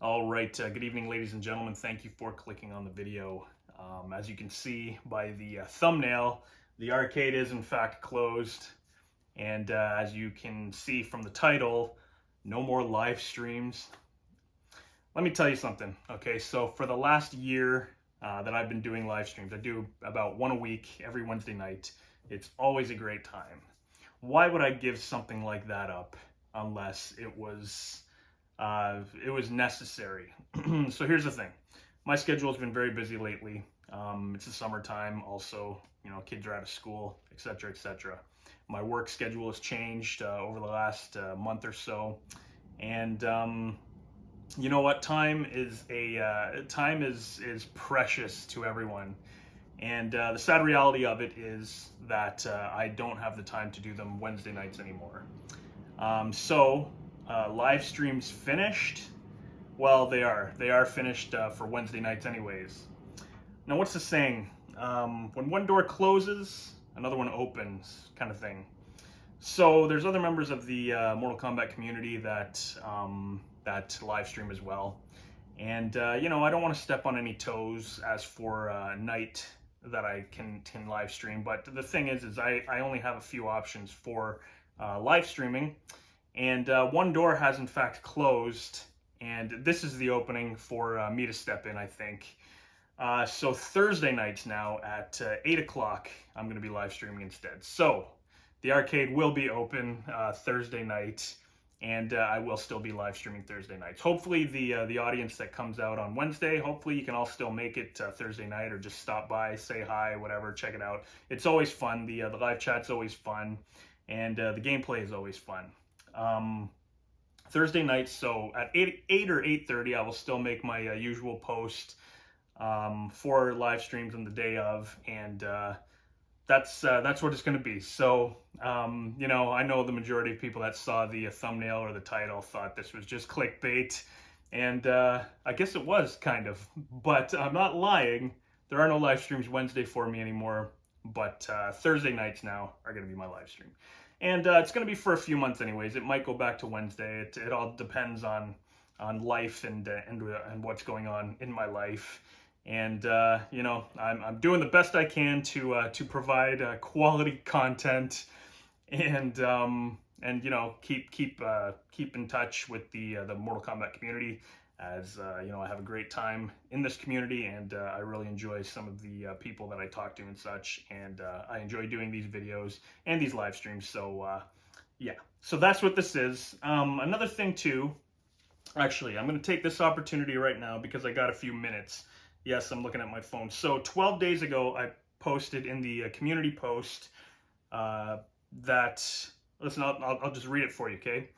All right, good evening, ladies and gentlemen. Thank you for clicking on the video. As you can see by the thumbnail, the arcade is in fact closed. And as you can see from the title, no more live streams. Let me tell you something, okay? So for the last year that I've been doing live streams, I do about one a week every Wednesday night. It's always a great time. Why would I give something like that up unless it was necessary? So here's the thing. My schedule has been very busy lately. It's the summertime also, kids are out of school, etc., etc. My work schedule has changed over the last month or so. And you know what? Time is precious to everyone. And the sad reality of it is that I don't have the time to do them Wednesday nights anymore. So live streams finished. Well, they are finished for Wednesday nights anyways. Now, what's the saying? When one door closes, another one opens, kind of thing. So there's other members of the Mortal Kombat community that live stream as well. And I don't want to step on any toes as for night that I can live stream. But the thing is I only have a few options for live streaming. And one door has in fact closed. And this is the opening for me to step in, I think. So Thursday nights now at 8 o'clock, I'm going to be live streaming instead. So the arcade will be open Thursday night, and I will still be live streaming Thursday nights. Hopefully the audience that comes out on Wednesday, hopefully you can all still make it Thursday night, or just stop by, say hi, whatever, check it out. It's always fun. The live chat's always fun, and the gameplay is always fun. Thursday nights, so at 8 or 8:30, I will still make my usual post for live streams on the day of, and that's what it's going to be. So, I know the majority of people that saw the thumbnail or the title thought this was just clickbait, and I guess it was kind of, but I'm not lying. There are no live streams Wednesday for me anymore, but Thursday nights now are going to be my live stream. And it's going to be for a few months anyways. It might go back to Wednesday. It all depends on life and what's going on in my life. And I'm doing the best I can to provide quality content, and keep in touch with the Mortal Kombat community, as I have a great time in this community, and I really enjoy some of the people that I talk to and such, and I enjoy doing these videos and these live streams. So yeah, so that's what this is. Another thing too, actually, I'm going to take this opportunity right now because I got a few minutes. Yes, I'm looking at my phone. So 12 days ago, I posted in the community post that, listen, I'll just read it for you, okay?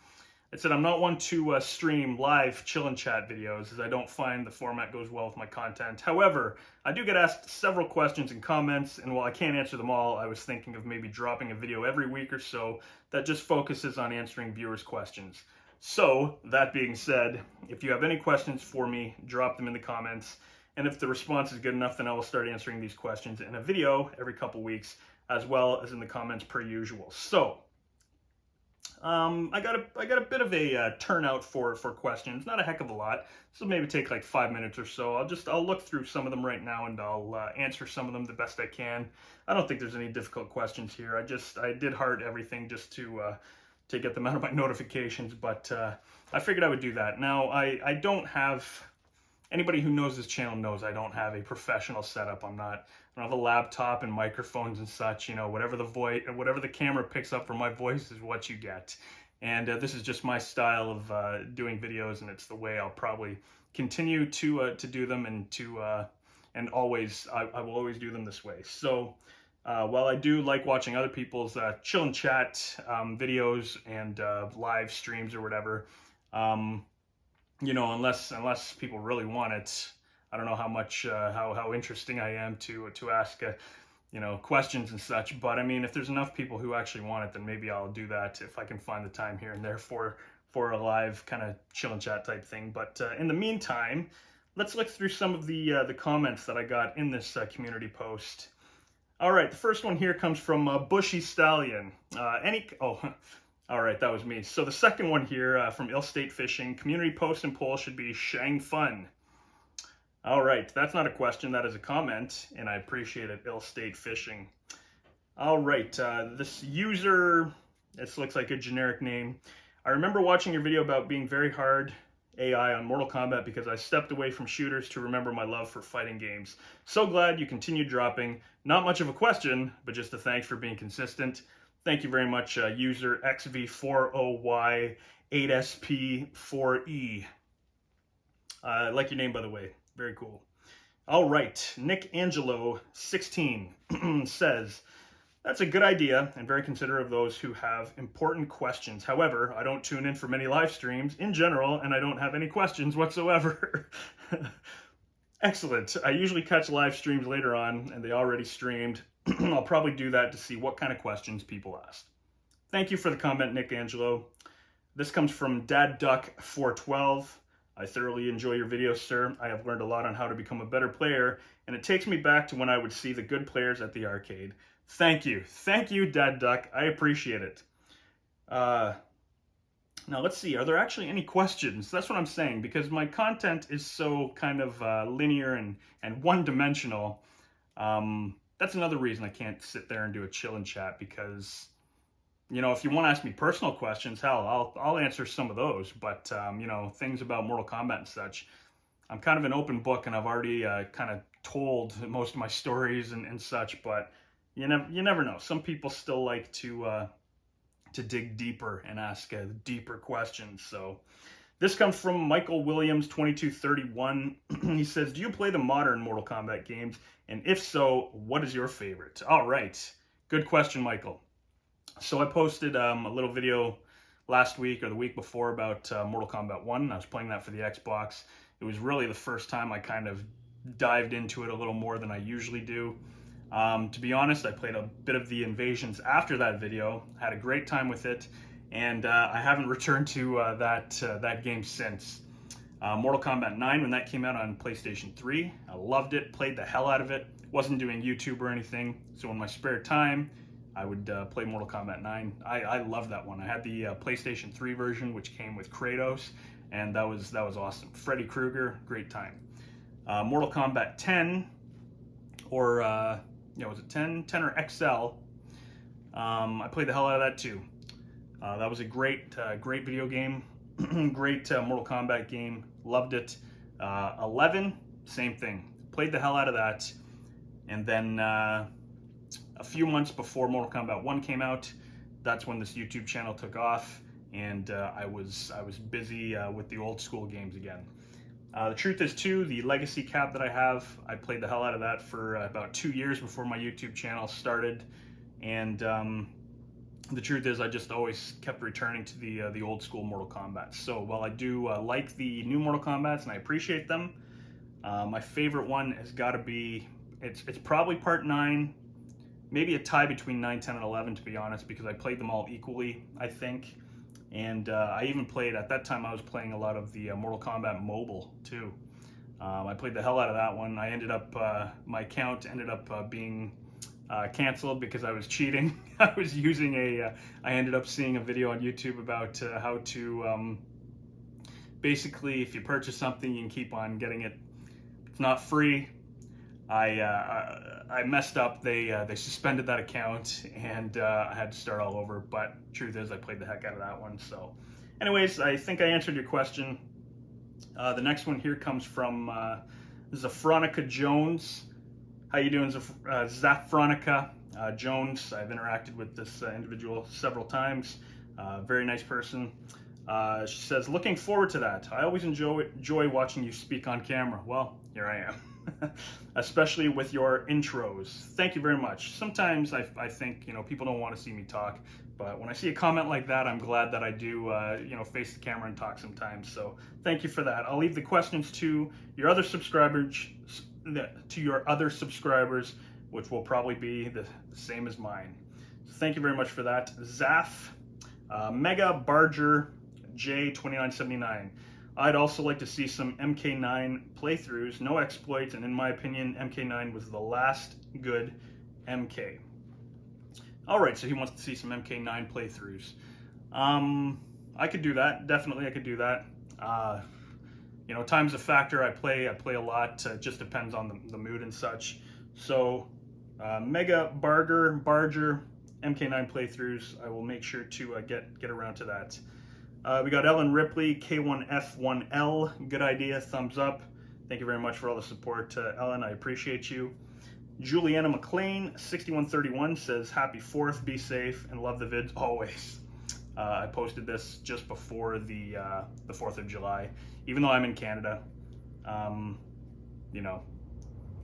It said, I'm not one to stream live chill and chat videos, as I don't find the format goes well with my content. However, I do get asked several questions and comments, and while I can't answer them all, I was thinking of maybe dropping a video every week or so that just focuses on answering viewers' questions. So, that being said, if you have any questions for me, drop them in the comments. And if the response is good enough, then I will start answering these questions in a video every couple weeks, as well as in the comments per usual. So, I got a bit of a turnout for questions, not a heck of a lot. This will maybe take like 5 minutes or so. I'll look through some of them right now, and I'll answer some of them the best I can. I don't think there's any difficult questions here. I did heart everything just to get them out of my notifications, but I figured I would do that. Now I don't have. Anybody who knows this channel knows I don't have a professional setup. I don't have a laptop and microphones and such. Whatever the camera picks up for my voice is what you get. And this is just my style of doing videos, and it's the way I'll probably continue to do them, and always I will always do them this way. So while I do like watching other people's chill and chat videos and live streams or whatever, unless people really want it, I don't know how much, how interesting I am to ask, questions and such. But I mean, if there's enough people who actually want it, then maybe I'll do that if I can find the time here and there for a live kind of chill and chat type thing. But in the meantime, let's look through some of the comments that I got in this community post. All right, the first one here comes from Bushy Stallion. All right, that was me. So the second one here from Ill State Fishing, community post and poll should be Shang Fun. All right, that's not a question, that is a comment, and I appreciate it, Ill State Fishing. All right, this user, this looks like a generic name. I remember watching your video about being very hard AI on Mortal Kombat because I stepped away from shooters to remember my love for fighting games. So glad you continued dropping. Not much of a question, but just a thanks for being consistent. Thank you very much, user XV4OY8SP4E. I like your name, by the way. Very cool. All right, Nick Angelo 16 says, that's a good idea and very considerate of those who have important questions. However, I don't tune in for many live streams in general, and I don't have any questions whatsoever. Excellent. I usually catch live streams later on, and they already streamed. I'll probably do that to see what kind of questions people asked. Thank you for the comment, Nick Angelo. This comes from DadDuck412. I thoroughly enjoy your videos, sir. I have learned a lot on how to become a better player, and it takes me back to when I would see the good players at the arcade. Thank you. Thank you, Dad Duck. I appreciate it. Now, let's see. Are there actually any questions? That's what I'm saying, because my content is so kind of linear and one-dimensional. That's another reason I can't sit there and do a chill and chat, because, you know, if you want to ask me personal questions, hell, I'll answer some of those. But, you know, things about Mortal Kombat and such, I'm kind of an open book, and I've already kind of told most of my stories and such, but you never know. Some people still like to dig deeper and ask deeper questions. So this comes from Michael Williams 2231. He says, do you play the modern Mortal Kombat games? And if so, what is your favorite? All right. Good question, Michael. So I posted a little video last week or the week before about Mortal Kombat 1. I was playing that for the Xbox. It was really the first time I kind of dived into it a little more than I usually do. To be honest, I played a bit of the Invasions after that video, had a great time with it, and I haven't returned to that game since. Mortal Kombat 9, when that came out on PlayStation 3, I loved it, played the hell out of it. Wasn't doing YouTube or anything, so in my spare time, I would play Mortal Kombat 9. I loved that one. I had the PlayStation 3 version, which came with Kratos, and that was awesome. Freddy Krueger, great time. Mortal Kombat 10, or was it 10 or XL? I played the hell out of that too. That was a great video game. Great Mortal Kombat game. Loved it. 11, same thing. Played the hell out of that. And then a few months before Mortal Kombat 1 came out, that's when this YouTube channel took off, and I was busy with the old school games again. The truth is, too, the Legacy Cap that I have, I played the hell out of that for about 2 years before my YouTube channel started, and the truth is I just always kept returning to the old school Mortal Kombat. So while I do like the new Mortal Kombats and I appreciate them, my favorite one has got to be, it's probably Part 9, maybe a tie between 9, 10, and 11, to be honest, because I played them all equally, I think. And I even played, at that time I was playing a lot of the Mortal Kombat Mobile too. I played the hell out of that one. I ended up, my account ended up being canceled because I was cheating. I was using I ended up seeing a video on YouTube about how to, basically if you purchase something you can keep on getting it. It's not free. I messed up. They suspended that account, and I had to start all over. But truth is, I played the heck out of that one. So, anyways, I think I answered your question. The next one here comes from Zafronica Jones. How you doing, Zafronica Jones? I've interacted with this individual several times. Very nice person. She says, looking forward to that. I always enjoy watching you speak on camera. Well, here I am. Especially with your intros. Thank you very much. Sometimes I think, people don't want to see me talk, but when I see a comment like that, I'm glad that I do, face the camera and talk sometimes. So thank you for that. I'll leave the questions to your other subscribers, which will probably be the same as mine. So thank you very much for that. Zaf, Mega Barger J2979. I'd also like to see some MK9 playthroughs, no exploits, and in my opinion, MK9 was the last good MK. Alright, so he wants to see some MK9 playthroughs. I could do that. Definitely, I could do that. Time's a factor. I play a lot. Just depends on the mood and such. So, Mega Barger, MK9 playthroughs. I will make sure to get around to that. We got Ellen Ripley, K1F1L. Good idea. Thumbs up. Thank you very much for all the support, Ellen. I appreciate you. Juliana McLean, 6131 says, "Happy 4th, be safe, and love the vids always." I posted this just before the 4th of July, even though I'm in Canada.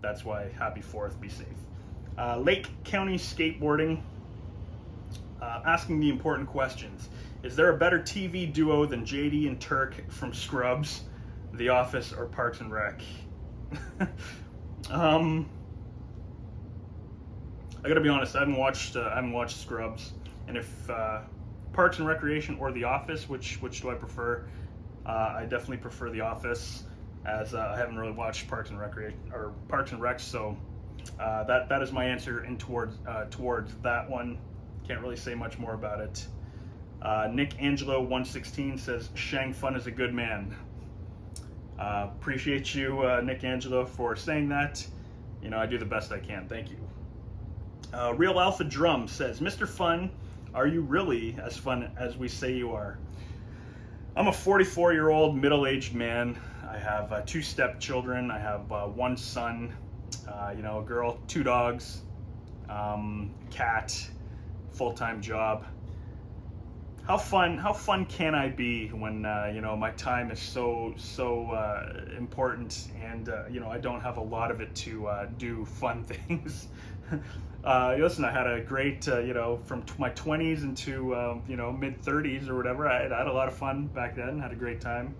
That's why happy 4th, be safe. Lake County Skateboarding, asking the important questions. Is there a better TV duo than JD and Turk from Scrubs, The Office, or Parks and Rec? I gotta be honest, I haven't watched Scrubs, and if Parks and Recreation or The Office, which do I prefer? I definitely prefer The Office, as I haven't really watched Parks and Recreation or Parks and Rec, so that is my answer towards that one. Can't really say much more about it. Nick Angelo 116 says, "Shang Fun is a good man." Appreciate you, Nick Angelo, for saying that. I do the best I can. Thank you. Real Alpha Drum says, "Mr. Fun, are you really as fun as we say you are?" I'm a 44-year-old middle-aged man. I have 2 stepchildren. I have 1 son, a girl, 2 dogs, cat, full-time job. How fun can I be when my time is so important, and I don't have a lot of it to do fun things. Listen, I had a great from my 20s into mid 30s or whatever. I had a lot of fun back then. Had a great time,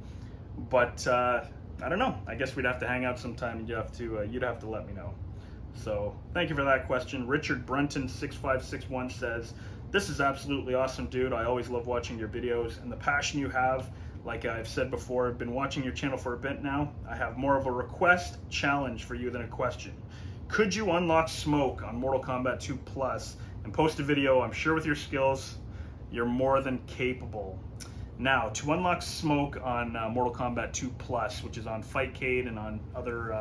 but I don't know. I guess we'd have to hang out sometime, and you'd have to let me know. So thank you for that question. Richard Brunton 6561 says, "This is absolutely awesome, dude. I always love watching your videos and the passion you have. Like I've said before, I've been watching your channel for a bit now. I have more of a request challenge for you than a question. Could you unlock Smoke on Mortal Kombat 2 Plus and post a video? I'm sure with your skills, you're more than capable." Now, to unlock Smoke on Mortal Kombat 2 Plus, which is on Fightcade and on other,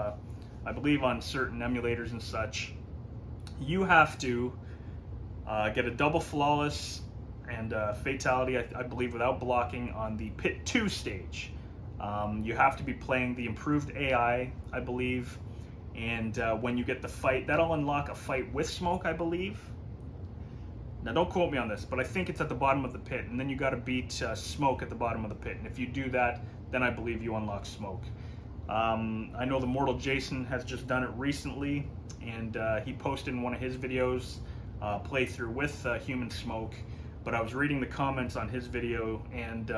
I believe on certain emulators and such, you have to get a double flawless and fatality, I believe, without blocking on the Pit 2 stage. You have to be playing the improved AI, I believe, and when you get the fight, that'll unlock a fight with Smoke, I believe. Now, don't quote me on this, but I think it's at the bottom of the pit, and then you got to beat Smoke at the bottom of the pit, and if you do that, then I believe you unlock Smoke. I know the Mortal Jason has just done it recently, and he posted in one of his videos playthrough with Human Smoke, but I was reading the comments on his video, and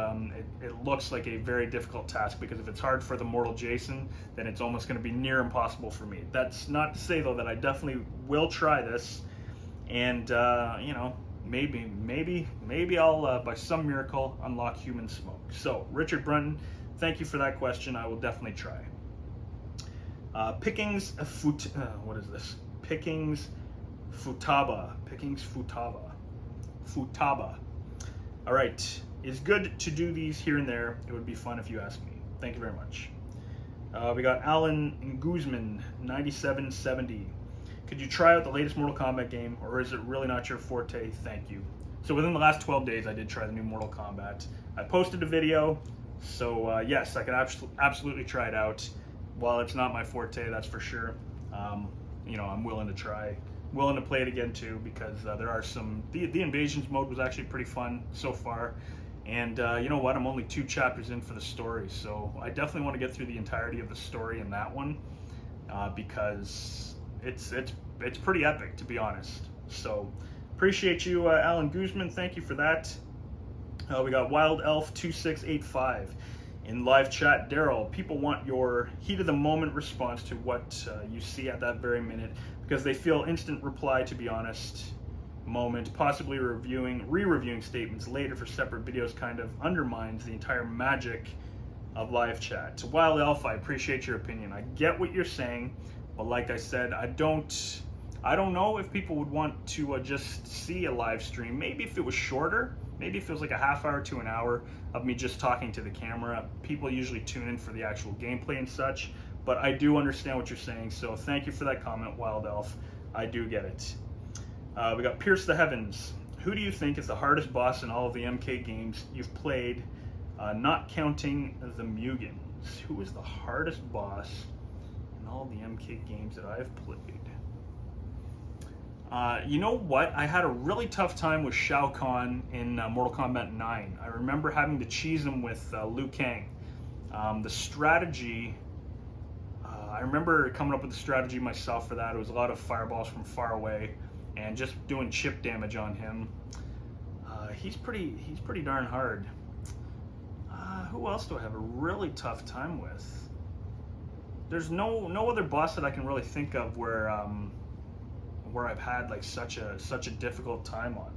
it looks like a very difficult task, because if it's hard for the Mortal Jason, then it's almost going to be near impossible for me. That's not to say, though, that I definitely will try this, and maybe I'll by some miracle unlock Human Smoke. So Richard Brunton, thank you for that question. I will definitely try. Pickings Futaba. All right, it's good to do these here and there. It would be fun if you ask me. Thank you very much. We got Alan Guzman 9770. Could you try out the latest Mortal Kombat game, or is it really not your forte? Thank you. So within the last 12 days, I did try the new Mortal Kombat. I posted a video, so yes, I could absolutely try it out. While it's not my forte, that's for sure. I'm willing to try, willing to play it again too, because there are some. The Invasions mode was actually pretty fun so far, and you know what? I'm only 2 chapters in for the story, so I definitely want to get through the entirety of the story in that one, because it's pretty epic, to be honest. So appreciate you, Alan Guzman. Thank you for that. We got Wild Elf 2685 in live chat. Daryl, people want your heat of the moment response to what you see at that very minute, because they feel instant reply, to be honest, moment, possibly re-reviewing statements later for separate videos kind of undermines the entire magic of live chat. Wild Elf, I appreciate your opinion. I get what you're saying, but like I said, I don't know if people would want to just see a live stream. Maybe if it was shorter, maybe it feels like a half hour to an hour of me just talking to the camera. People usually tune in for the actual gameplay and such, but I do understand what you're saying, so thank you for that comment, Wild Elf. I do get it. We got Pierce the Heavens. Who do you think is the hardest boss in all of the MK games you've played, not counting the Mugans? Who is the hardest boss in all the MK games that I've played? You know what? I had a really tough time with Shao Kahn in Mortal Kombat 9. I remember having to cheese him with Liu Kang. The strategy, I remember coming up with the strategy myself for that. It was a lot of fireballs from far away and just doing chip damage on him. He's pretty darn hard. Who else do I have a really tough time with? There's no other boss that I can really think of where I've had like such a difficult time on.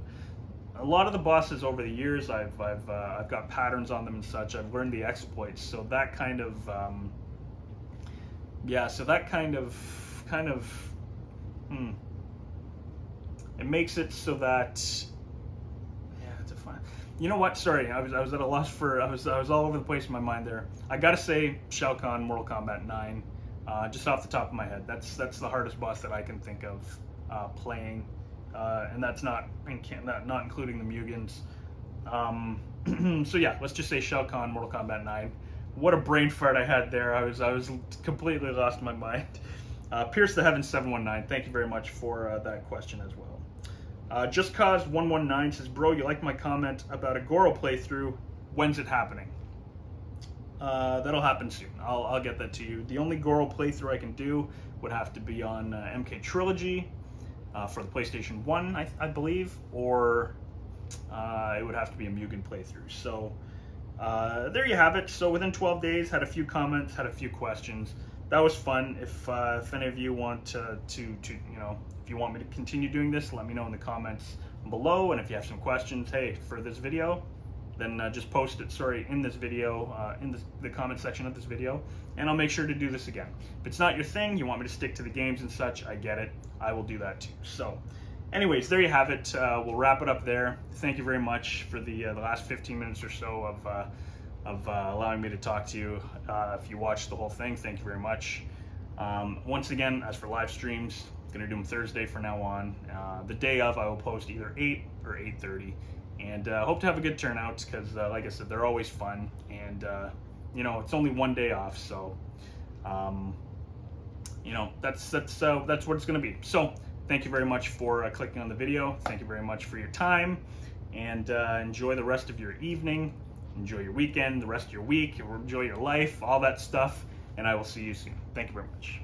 A lot of the bosses over the years, I've got patterns on them and such. I've learned the exploits, so that kind of it makes it so that, it's a fun. You know what? Sorry, I was at a loss for. I was all over the place in my mind there. I gotta say, Shao Kahn, Mortal Kombat 9, just off the top of my head. That's the hardest boss that I can think of playing, and that's not including the Mugans. So yeah, let's just say Shao Kahn, Mortal Kombat 9. What a brain fart I had there. I was completely lost my mind. Pierce the Heavens 719. Thank you very much for that question as well. Just Cause 119 says, bro, you liked my comment about a Goro playthrough. When's it happening? That'll happen soon. I'll get that to you. The only Goro playthrough I can do would have to be on MK Trilogy for the PlayStation 1, I believe, or it would have to be a Mugen playthrough. So there you have it. So within 12 days, had a few comments, had a few questions. That was fun. If any of you want to if you want me to continue doing this, let me know in the comments below. And if you have some questions, hey, for this video, then just post it, in this video, in the comment section of this video, and I'll make sure to do this again. If it's not your thing, you want me to stick to the games and such, I get it. I will do that too. So anyways, there you have it. We'll wrap it up there. Thank you very much for the last 15 minutes or so of allowing me to talk to you. If you watched the whole thing, thank you very much. Once again, as for live streams, I'm gonna do them Thursday from now on. The day of, I will post either 8 or 8:30, and hope to have a good turnout because, like I said, they're always fun, and it's only one day off, so that's what it's gonna be. So thank you very much for clicking on the video. Thank you very much for your time, and enjoy the rest of your evening. Enjoy your weekend, the rest of your week, enjoy your life, all that stuff, and I will see you soon. Thank you very much.